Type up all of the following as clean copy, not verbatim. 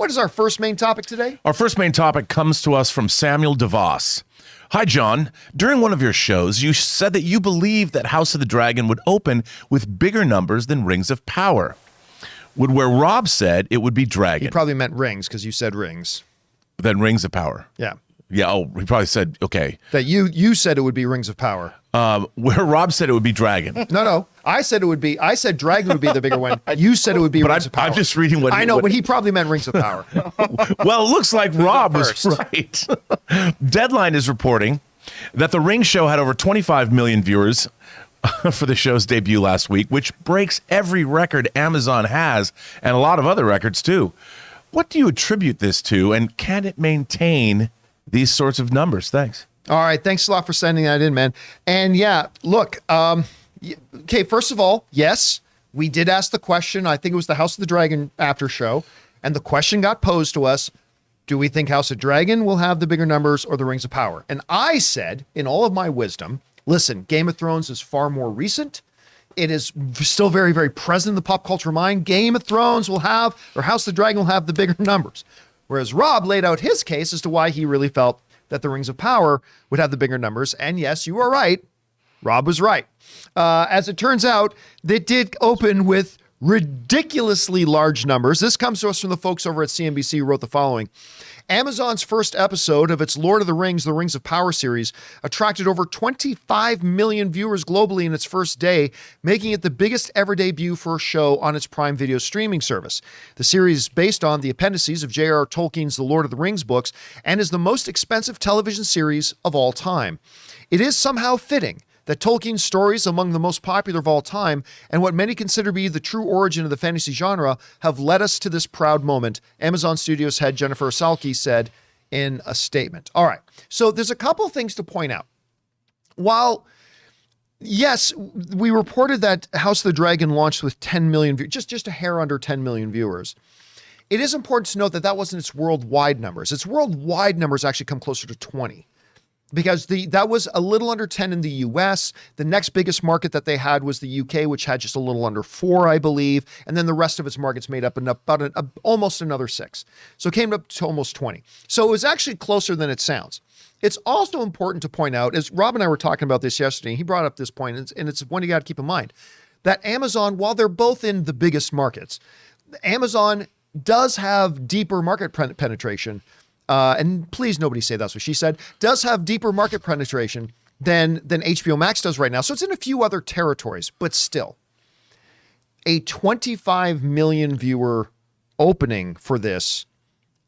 What is our first main topic today? Our first main topic comes to us from Samuel DeVos. Hi, John. During one of your shows, you said that you believe that House of the Dragon would open with bigger numbers than Rings of Power. Where Rob said it would be Dragon. He probably meant rings because you said rings. Then Rings of Power. Yeah. Yeah, he probably said, okay. That you said it would be Rings of Power. Where Rob said it would be Dragon. No. I said Dragon would be the bigger one. You said it would be Rings of Power. I'm just reading what I know, but he probably meant Rings of Power. Well, it looks like Rob was right. Deadline is reporting that The Ring Show had over 25 million viewers for the show's debut last week, which breaks every record Amazon has and a lot of other records too. What do you attribute this to, and can it maintain these sorts of numbers? Thanks. All right. Thanks a lot for sending that in, man. And yeah, look, okay, first of all, yes, we did ask the question. I think it was the House of the Dragon after show. And the question got posed to us, do we think House of Dragon will have the bigger numbers or the Rings of Power? And I said, in all of my wisdom, listen, Game of Thrones is far more recent. It is still very, very present in the pop culture mind. Game of Thrones will have, or House of the Dragon will have the bigger numbers. Whereas Rob laid out his case as to why he really felt that the Rings of Power would have the bigger numbers. And yes, you are right. Rob was right. As it turns out, they did open with ridiculously large numbers. This comes to us from the folks over at CNBC who wrote the following. Amazon's first episode of its Lord of the Rings, The Rings of Power series attracted over 25 million viewers globally in its first day, making it the biggest ever debut for a show on its Prime Video streaming service. The series is based on the appendices of J.R.R. Tolkien's The Lord of the Rings books and is the most expensive television series of all time. It is somehow fitting that Tolkien's stories, among the most popular of all time, and what many consider to be the true origin of the fantasy genre, have led us to this proud moment, Amazon Studios head Jennifer Salke said in a statement. All right, so there's a couple things to point out. While, yes, we reported that House of the Dragon launched with 10 million, just a hair under 10 million viewers, it is important to note that that wasn't its worldwide numbers. Its worldwide numbers actually come closer to 20. Because that was a little under 10 in the US. The next biggest market that they had was the UK, which had just a little under 4, I believe. And then the rest of its markets made up about almost another 6. So it came up to almost 20. So it was actually closer than it sounds. It's also important to point out, as Rob and I were talking about this yesterday, he brought up this point, and it's one you got to keep in mind, that Amazon, while they're both in the biggest markets, Amazon does have deeper market penetration. And please nobody say that's what she said, does have deeper market penetration than HBO Max does right now. So it's in a few other territories, but still a 25 million viewer opening for this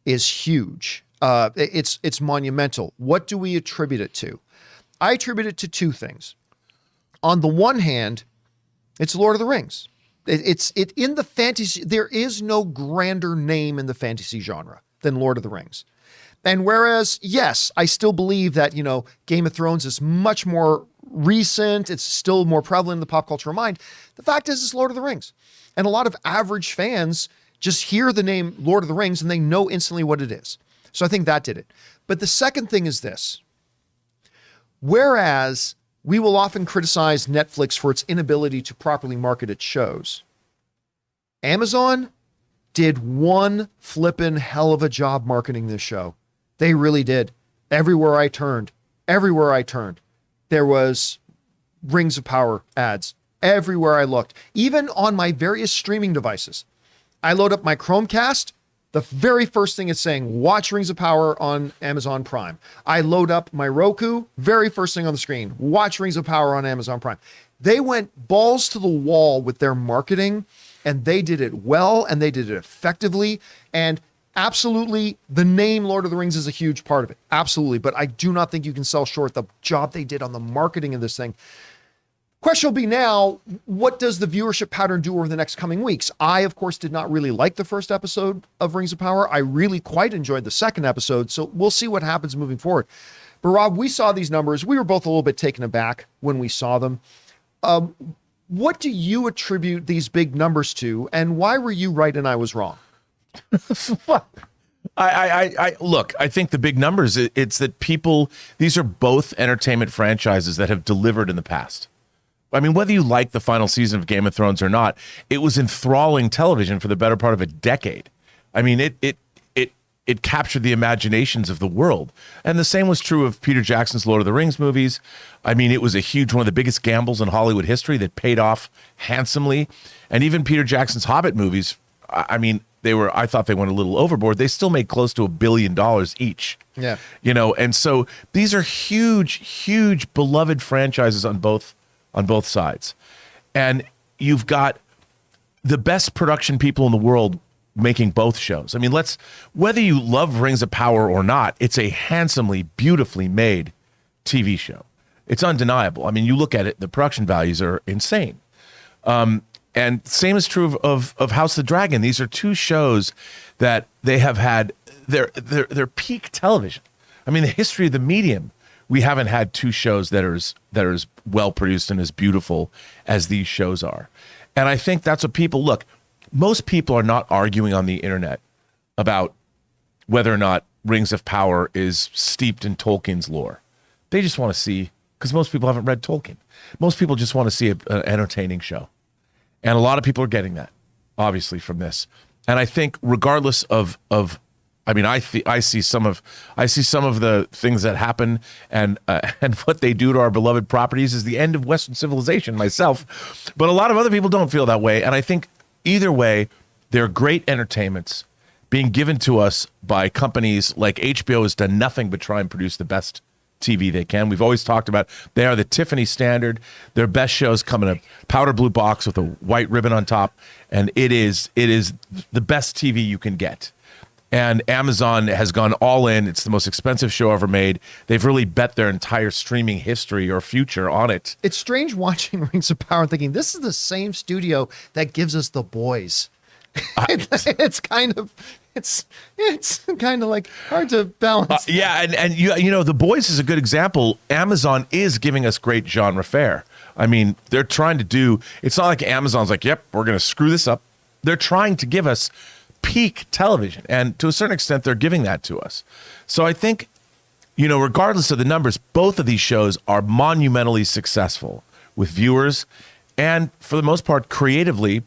is huge. It's monumental. What do we attribute it to? I attribute it to two things. On the one hand, it's Lord of the Rings. It's in the fantasy. There is no grander name in the fantasy genre than Lord of the Rings. And whereas, yes, I still believe that, Game of Thrones is much more recent, it's still more prevalent in the pop culture mind, the fact is it's Lord of the Rings. And a lot of average fans just hear the name Lord of the Rings and they know instantly what it is. So I think that did it. But the second thing is this. Whereas we will often criticize Netflix for its inability to properly market its shows, Amazon did one flippin' hell of a job marketing this show. They really did. Everywhere I turned, there was Rings of Power ads. Everywhere I looked, even on my various streaming devices. I load up my Chromecast. The very first thing it's saying, watch Rings of Power on Amazon Prime. I load up my Roku. Very first thing on the screen, watch Rings of Power on Amazon Prime. They went balls to the wall with their marketing, and they did it well, and they did it effectively. And absolutely, the name Lord of the Rings is a huge part of it. Absolutely. But I do not think you can sell short the job they did on the marketing of this thing. Question will be now, what does the viewership pattern do over the next coming weeks? I, of course, did not really like the first episode of Rings of Power. I really quite enjoyed the second episode. So we'll see what happens moving forward. But Rob, we saw these numbers. We were both a little bit taken aback when we saw them. What do you attribute these big numbers to? And why were you right and I was wrong? I look, I think the big numbers, it's that these are both entertainment franchises that have delivered in the past. I mean, whether you like the final season of Game of Thrones or not, it was enthralling television for the better part of a decade. I mean, it it captured the imaginations of the world. And the same was true of Peter Jackson's Lord of the Rings movies. I mean, it was one of the biggest gambles in Hollywood history that paid off handsomely. And even Peter Jackson's Hobbit movies, I mean, I thought they went a little overboard. They still made close to $1 billion each. Yeah. And so these are huge, huge beloved franchises on both sides. And you've got the best production people in the world making both shows. I mean, whether you love Rings of Power or not, it's a handsomely, beautifully made TV show. It's undeniable. I mean, you look at it, the production values are insane. And same is true of House of the Dragon. These are two shows that they have had their peak television. I mean, the history of the medium, we haven't had two shows that are as well produced and as beautiful as these shows are. And I think that's what people look. Most people are not arguing on the internet about whether or not Rings of Power is steeped in Tolkien's lore. They just want to see, because most people haven't read Tolkien. Most people just want to see an entertaining show. And a lot of people are getting that, obviously, from this. And I think regardless of I mean, I see some of the things that happen and what they do to our beloved properties is the end of Western civilization myself. But a lot of other people don't feel that way. And I think either way, they're great entertainments being given to us by companies like HBO has done nothing but try and produce the best TV they can. We've always talked about they are the Tiffany standard. Their best shows come in a powder blue box with a white ribbon on top, and it is the best TV you can get. And Amazon has gone all in. It's the most expensive show ever made. They've really bet their entire streaming history or future on it. It's strange watching Rings of Power and thinking this is the same studio that gives us The Boys. It's kind of like hard to balance. Yeah, and you know, The Boys is a good example. Amazon is giving us great genre fare. I mean, they're trying to do. It's not like Amazon's like, yep, we're going to screw this up. They're trying to give us peak television, and to a certain extent, they're giving that to us. So I think, you know, regardless of the numbers, both of these shows are monumentally successful with viewers, and for the most part, creatively.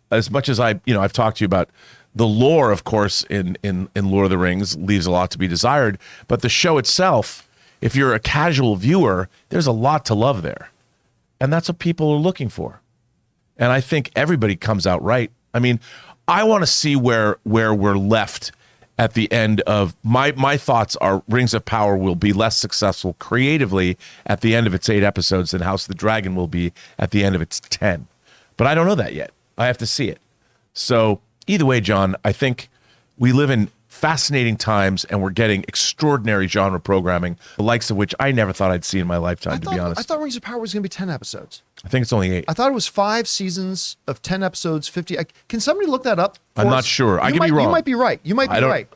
As much as I've talked to you about the lore, of course, in Lord of the Rings leaves a lot to be desired, but the show itself, if you're a casual viewer, there's a lot to love there. And that's what people are looking for. And I think everybody comes out right. I mean, I want to see where we're left at the end of my thoughts are Rings of Power will be less successful creatively at the end of its 8 episodes than House of the Dragon will be at the end of its 10. But I don't know that yet. I have to see it. So either way, John, I think we live in fascinating times and we're getting extraordinary genre programming, the likes of which I never thought I'd see in my lifetime, to be honest. I thought Rings of Power was going to be 10 episodes. I think it's only 8. I thought it was 5 seasons of 10 episodes, 50. Can somebody look that up? I'm not sure. I could be wrong. You might be right. You might be right.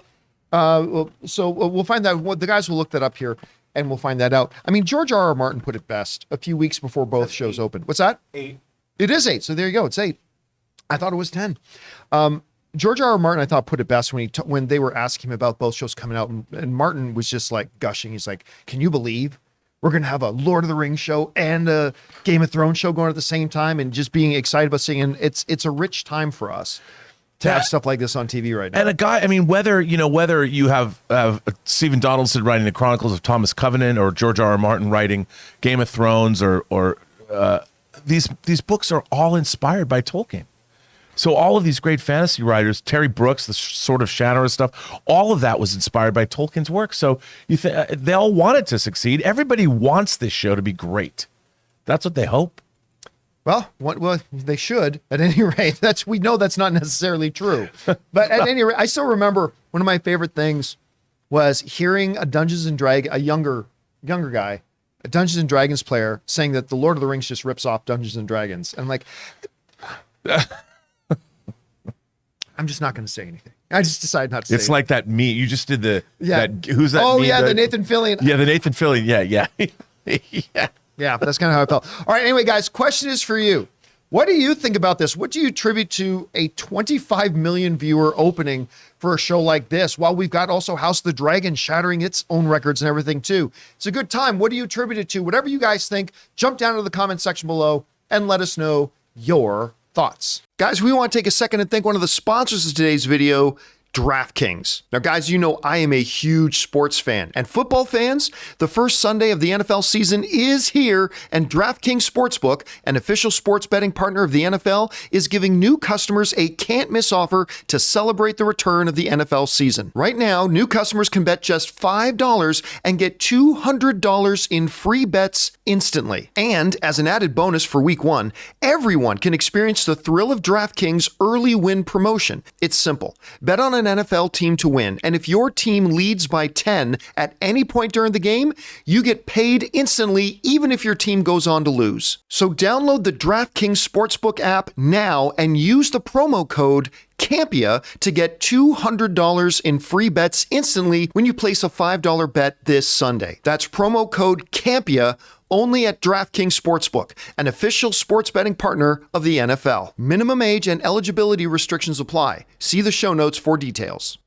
So we'll find that. The guys will look that up here and we'll find that out. I mean, George R.R. Martin put it best a few weeks before both shows opened. What's that? 8. It is 8. So there you go. It's 8. I thought it was 10. George R.R. Martin, I thought, put it best when they were asking him about both shows coming out, and Martin was just like gushing. He's like, "Can you believe we're going to have a Lord of the Rings show and a Game of Thrones show going at the same time?" And just being excited about seeing. And it's a rich time for us to have stuff like this on TV right now. And a guy, I mean, whether you have Stephen Donaldson writing the Chronicles of Thomas Covenant or George R.R. Martin writing Game of Thrones or these books are all inspired by Tolkien. So all of these great fantasy writers, Terry Brooks, the Sword of Shannara stuff, all of that was inspired by Tolkien's work. So they all wanted to succeed. Everybody wants this show to be great. That's what they hope. Well, they should. At any rate, we know that's not necessarily true. But at any rate, I still remember one of my favorite things was hearing a younger guy, a Dungeons and Dragons player, saying that the Lord of the Rings just rips off Dungeons and Dragons. And I'm like, I'm just not going to say anything. I just decided not to say anything. It's like that meme. You just did who's that? Oh, meme? yeah, the Nathan Fillion. Yeah, the Nathan Fillion. Yeah. Yeah. Yeah, that's kind of how I felt. All right, anyway, guys, question is for you. What do you think about this? What do you attribute to a 25 million viewer opening for a show like this? While we've got also House of the Dragon shattering its own records and everything too. It's a good time. What do you attribute it to? Whatever you guys think, jump down to the comment section below and let us know your thoughts. Guys, we want to take a second and thank one of the sponsors of today's video, DraftKings. Now, guys, you know I am a huge sports fan. And football fans, the first Sunday of the NFL season is here, and DraftKings Sportsbook, an official sports betting partner of the NFL, is giving new customers a can't-miss offer to celebrate the return of the NFL season. Right now, new customers can bet just $5 and get $200 in free bets instantly. And as an added bonus for Week 1, everyone can experience the thrill of DraftKings early win promotion. It's simple. Bet on an NFL team to win, and if your team leads by 10 at any point during the game, you get paid instantly even if your team goes on to lose. So download the DraftKings Sportsbook app now and use the promo code Campea to get $200 in free bets instantly when you place a $5 bet this Sunday. That's promo code Campea only at DraftKings Sportsbook, an official sports betting partner of the NFL. Minimum age and eligibility restrictions apply. See the show notes for details.